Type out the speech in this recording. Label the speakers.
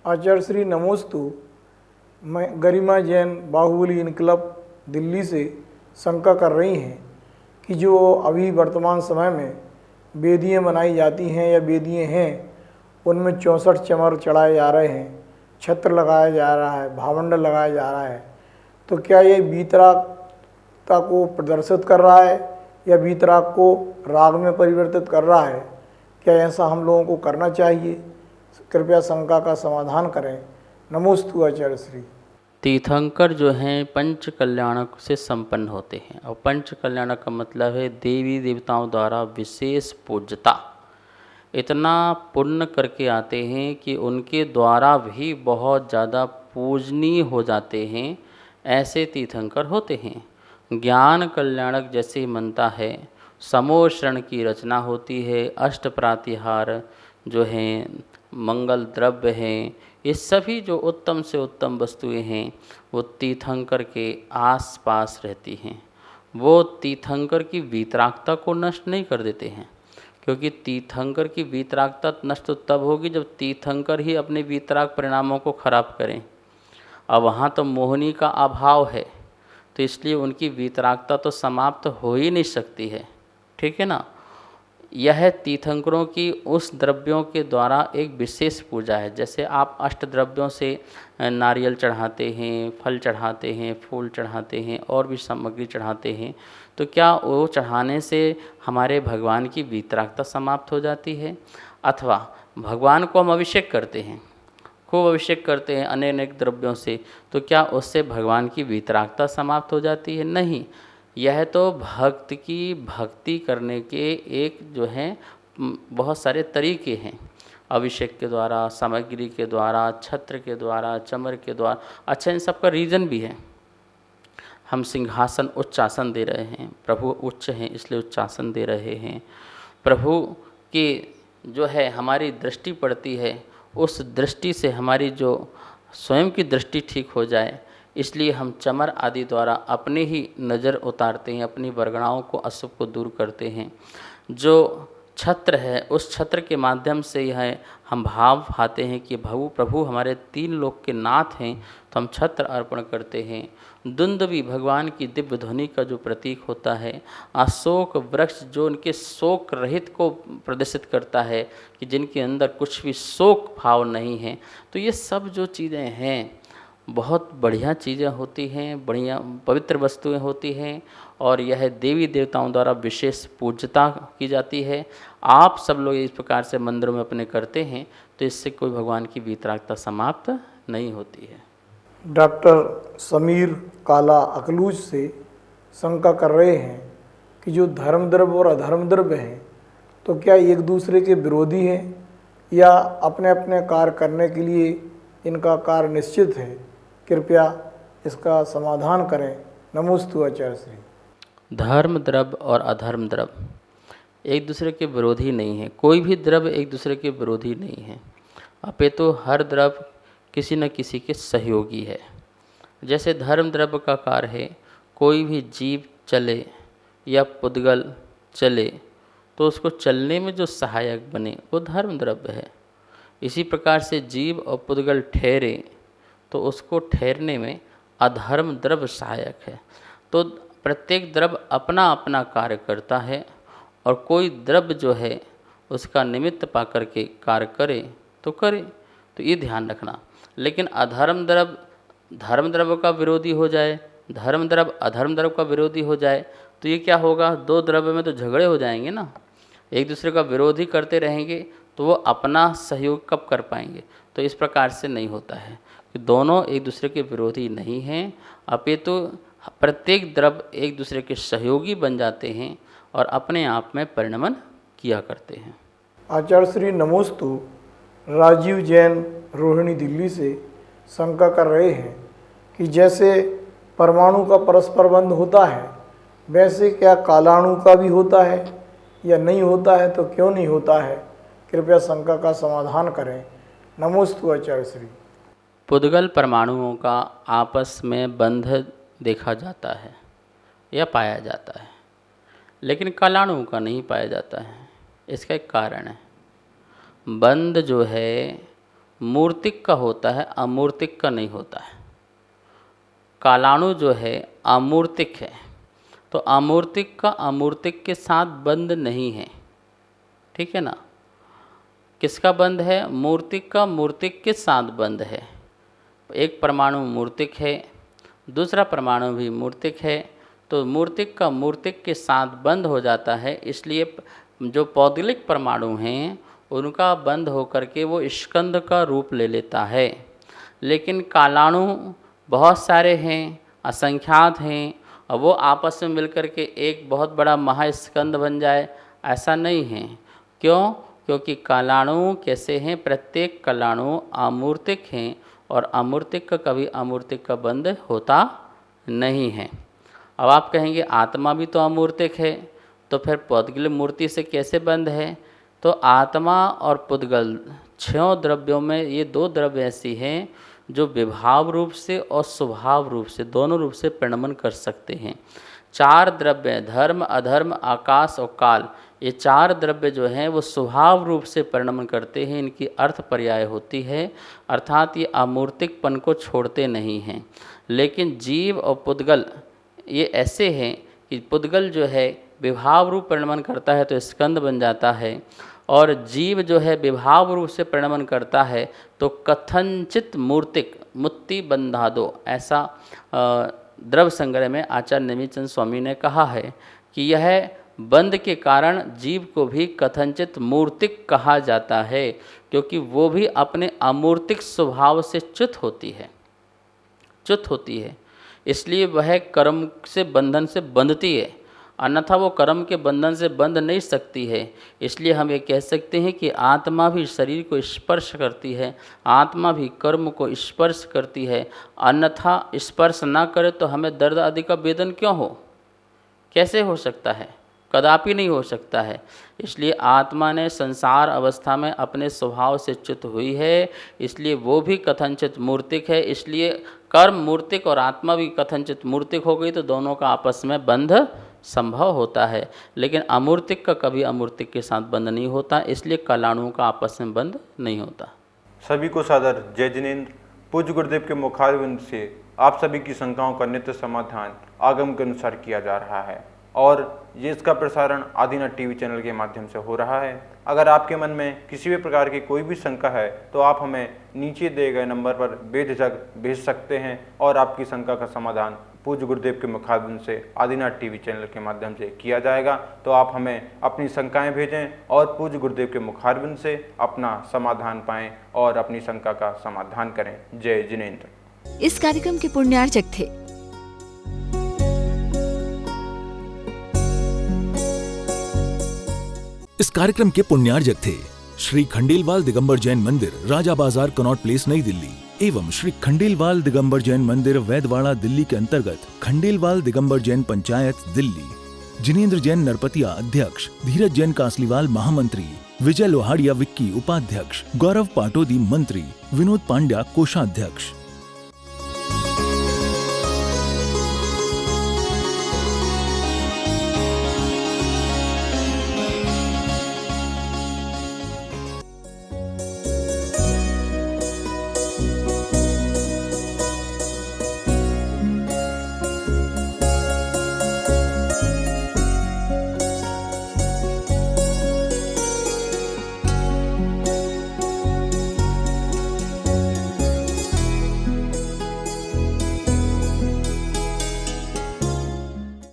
Speaker 1: आचार्य श्री नमोस्तु। मैं गरिमा जैन बाहुबली इनकलब दिल्ली से शंका कर रही हैं कि जो अभी वर्तमान समय में वेदियाँ बनाई जाती हैं या वेदियाँ हैं, उनमें 64 चमर चढ़ाए जा रहे हैं, छत्र लगाया जा रहा है, भावंडर लगाया जा रहा है। तो क्या ये वीतरागता को प्रदर्शित कर रहा है या वीतराग को राग में परिवर्तित कर रहा है? क्या ऐसा हम लोगों को करना चाहिए? कृपया शंका का समाधान करें। नमोस्तु आचार्य श्री।
Speaker 2: तीर्थंकर जो हैं पंच कल्याणक से संपन्न होते हैं, और पंच कल्याणक का मतलब है देवी देवताओं द्वारा विशेष पूज्यता। इतना पुण्य करके आते हैं कि उनके द्वारा भी बहुत ज़्यादा पूजनीय हो जाते हैं, ऐसे तीर्थंकर होते हैं। ज्ञान कल्याणक जैसे मनता है, समोशरण की रचना होती है, अष्ट प्रातिहार जो हैं, मंगल द्रव्य हैं, ये सभी जो उत्तम से उत्तम वस्तुएं हैं वो तीर्थंकर के आसपास रहती हैं। वो तीर्थंकर की वीतरागता को नष्ट नहीं कर देते हैं, क्योंकि तीर्थंकर की वीतरागता नष्ट तब होगी जब तीर्थंकर ही अपने वीतराग परिणामों को खराब करें। अब वहाँ तो मोहिनी का अभाव है, तो इसलिए उनकी वीतरागता तो समाप्त हो ही नहीं सकती है, ठीक है ना। यह तीर्थंकरों की उस द्रव्यों के द्वारा एक विशेष पूजा है। जैसे आप अष्ट द्रव्यों से नारियल चढ़ाते हैं, फल चढ़ाते हैं, फूल चढ़ाते हैं और भी सामग्री चढ़ाते हैं, तो क्या वो चढ़ाने से हमारे भगवान की वीतरागता समाप्त हो जाती है? अथवा भगवान को हम अभिषेक करते हैं, खूब अभिषेक करते हैं अनेक अनेक द्रव्यों से, तो क्या उससे भगवान की वीतरागता समाप्त हो जाती है? नहीं। यह तो भक्त की भक्ति करने के एक जो हैं बहुत सारे तरीके हैं, अभिषेक के द्वारा, सामग्री के द्वारा, छत्र के द्वारा, चमर के द्वारा। अच्छा, इन सब का रीज़न भी है। हम सिंहासन उच्चासन दे रहे हैं, प्रभु उच्च हैं इसलिए उच्चासन दे रहे हैं। प्रभु की जो है हमारी दृष्टि पड़ती है, उस दृष्टि से हमारी जो स्वयं की दृष्टि ठीक हो जाए, इसलिए हम चमर आदि द्वारा अपने ही नज़र उतारते हैं, अपनी वरगणाओं को, अशुभ को दूर करते हैं। जो छत्र है उस छत्र के माध्यम से यह हम भाव पाते हैं कि प्रभु हमारे 3 लोक के नाथ हैं, तो हम छत्र अर्पण करते हैं। दुंदुभी भगवान की दिव्य ध्वनि का जो प्रतीक होता है, अशोक वृक्ष जो उनके शोक रहित को प्रदर्शित करता है कि जिनके अंदर कुछ भी शोक भाव नहीं है। तो ये सब जो चीज़ें हैं बहुत बढ़िया चीज़ें होती हैं, बढ़िया पवित्र वस्तुएं होती हैं, और यह देवी देवताओं द्वारा विशेष पूज्यता की जाती है। आप सब लोग इस प्रकार से मंदिरों में अपने करते हैं, तो इससे कोई भगवान की वीतरागता समाप्त नहीं होती है।
Speaker 1: डॉक्टर समीर काला अकलूज से शंका कर रहे हैं कि जो धर्म द्रव्य और अधर्म द्रव्य हैं, तो क्या एक दूसरे के विरोधी हैं या अपने अपने कार्य करने के लिए इनका कार्य निश्चित है? कृपया इसका समाधान करें। नमोस्तु आचार्य श्री।
Speaker 2: धर्म द्रव्य और अधर्म द्रव्य एक दूसरे के विरोधी नहीं है। कोई भी द्रव्य एक दूसरे के विरोधी नहीं है, अपितु हर द्रव्य किसी न किसी के सहयोगी है। जैसे धर्म द्रव्य का कार्य है, कोई भी जीव चले या पुद्गल चले तो उसको चलने में जो सहायक बने वो धर्म द्रव्य है। इसी प्रकार से जीव और पुद्गल ठहरे तो उसको ठहरने में अधर्म द्रव्य सहायक है। तो प्रत्येक द्रव्य अपना अपना कार्य करता है, और कोई द्रव्य जो है उसका निमित्त पा करके कार्य करे तो करे, तो ये ध्यान रखना। लेकिन अधर्म द्रव्य धर्म द्रव्य का विरोधी हो जाए, धर्म द्रव्य अधर्म द्रव्य का विरोधी हो जाए, तो ये क्या होगा? 2 द्रव्य में तो झगड़े हो जाएंगे ना। एक दूसरे का विरोधी करते रहेंगे तो वो अपना सहयोग कब कर पाएंगे? तो इस प्रकार से नहीं होता है कि दोनों एक दूसरे के विरोधी नहीं हैं, अपितु प्रत्येक द्रव्य एक दूसरे के सहयोगी बन जाते हैं और अपने आप में परिणमन किया करते हैं।
Speaker 1: आचार्य श्री नमोस्तु। राजीव जैन रोहिणी दिल्ली से शंका कर रहे हैं कि जैसे परमाणु का परस्पर बंध होता है, वैसे क्या कालाणु का भी होता है या नहीं होता है? तो क्यों नहीं होता है? कृपया शंका का समाधान करें। नमोस्तु आचार्य श्री।
Speaker 2: पुद्गल परमाणुओं का आपस में बंध देखा जाता है या पाया जाता है, लेकिन कालाणुओं का नहीं पाया जाता है। इसका एक कारण है। बंध जो है मूर्तिक का होता है, अमूर्तिक का नहीं होता है। कालाणु जो है अमूर्तिक है, तो अमूर्तिक का अमूर्तिक के साथ बंध नहीं है, ठीक है ना। किसका बंध है? मूर्तिक का मूर्तिक के साथ बंध है। एक परमाणु मूर्तिक है, दूसरा परमाणु भी मूर्तिक है, तो मूर्तिक का मूर्तिक के साथ बंध हो जाता है। इसलिए जो पौद्गलिक परमाणु हैं उनका बंध होकर के वो स्कंद का रूप ले लेता है। लेकिन कालाणु बहुत सारे हैं, असंख्यात हैं, और वो आपस में मिलकर के एक बहुत बड़ा महास्कंद बन जाए, ऐसा नहीं है। क्यों? क्योंकि कालाणु कैसे हैं? प्रत्येक कालाणु अमूर्तिक हैं, और अमूर्तिक का कभी अमूर्तिक का बंध होता नहीं है। अब आप कहेंगे आत्मा भी तो अमूर्तिक है, तो फिर पौद्गलिक मूर्ति से कैसे बंध है? तो आत्मा और पुद्गल 6 द्रव्यों में ये 2 द्रव्य ऐसी हैं जो विभाव रूप से और स्वभाव रूप से, दोनों रूप से परिणमन कर सकते हैं। 4 द्रव्य धर्म, अधर्म, आकाश और काल, ये 4 द्रव्य जो हैं वो स्वभाव रूप से परिणमन करते हैं। इनकी अर्थ पर्याय होती है, अर्थात ये अमूर्तिकपन को छोड़ते नहीं हैं। लेकिन जीव और पुद्गल ये ऐसे हैं कि पुद्गल जो है विभाव रूप परिणमन करता है तो स्कंद बन जाता है, और जीव जो है विभाव रूप से परिणमन करता है तो कथनचित मूर्तिक मुत्ति बंधादो, ऐसा द्रव्य संग्रह में आचार्य नेमिचंद स्वामी ने कहा है कि यह बंध के कारण जीव को भी कथनचित मूर्तिक कहा जाता है, क्योंकि वो भी अपने अमूर्तिक स्वभाव से च्युत होती है। इसलिए वह कर्म से बंधन से बंधती है, अन्यथा वो कर्म के बंधन से बंध नहीं सकती है। इसलिए हम ये कह सकते हैं कि आत्मा भी शरीर को स्पर्श करती है, आत्मा भी कर्म को स्पर्श करती है, अन्यथा स्पर्श ना करे तो हमें दर्द आदि का वेदन क्यों हो? कैसे हो सकता है? कदापि नहीं हो सकता है। इसलिए आत्मा ने संसार अवस्था में अपने स्वभाव से च्युत हुई है, इसलिए वो भी कथनचित मूर्तिक है। इसलिए कर्म मूर्तिक और आत्मा भी कथनचित मूर्तिक हो गई, तो दोनों का आपस में बंध संभव होता है। लेकिन अमूर्तिक का कभी अमूर्तिक के साथ बंध नहीं होता, इसलिए कालाणुओं का आपस में बंध नहीं होता।
Speaker 3: सभी को सादर जय जिनेंद्र। पूज्य गुरुदेव के मुखारविंद से आप सभी की शंकाओं का नित्य समाधान आगम के अनुसार किया जा रहा है, और ये इसका प्रसारण आदिनाथ टीवी चैनल के माध्यम से हो रहा है। अगर आपके मन में किसी भी प्रकार की कोई भी शंका है तो आप हमें नीचे दिए गए नंबर पर बेझिझक भेज सकते हैं, और आपकी शंका का समाधान पूज्य गुरुदेव के मुखारविंद से आदिनाथ टीवी चैनल के माध्यम से किया जाएगा। तो आप हमें अपनी शंकाएं भेजें और पूज्य गुरुदेव के मुखारविंद से अपना समाधान पाएं और अपनी शंका का समाधान करें। जय जिनेंद्र।
Speaker 4: इस कार्यक्रम के पुण्यार्चक थे
Speaker 5: इस कार्यक्रम के पुण्यार्चक थे श्री खंडेलवाल दिगंबर जैन मंदिर, राजा बाजार, कनॉट प्लेस, नई दिल्ली, एवं श्री खंडेलवाल दिगंबर जैन मंदिर, वैदवाड़ा, दिल्ली के अंतर्गत खंडेलवाल दिगंबर जैन पंचायत, दिल्ली। जिनेंद्र जैन नरपतिया अध्यक्ष, धीरज जैन कासलीवाल महामंत्री, विजय लोहाड़िया विक्की उपाध्यक्ष, गौरव पाटोदी मंत्री, विनोद पांड्या कोषाध्यक्ष।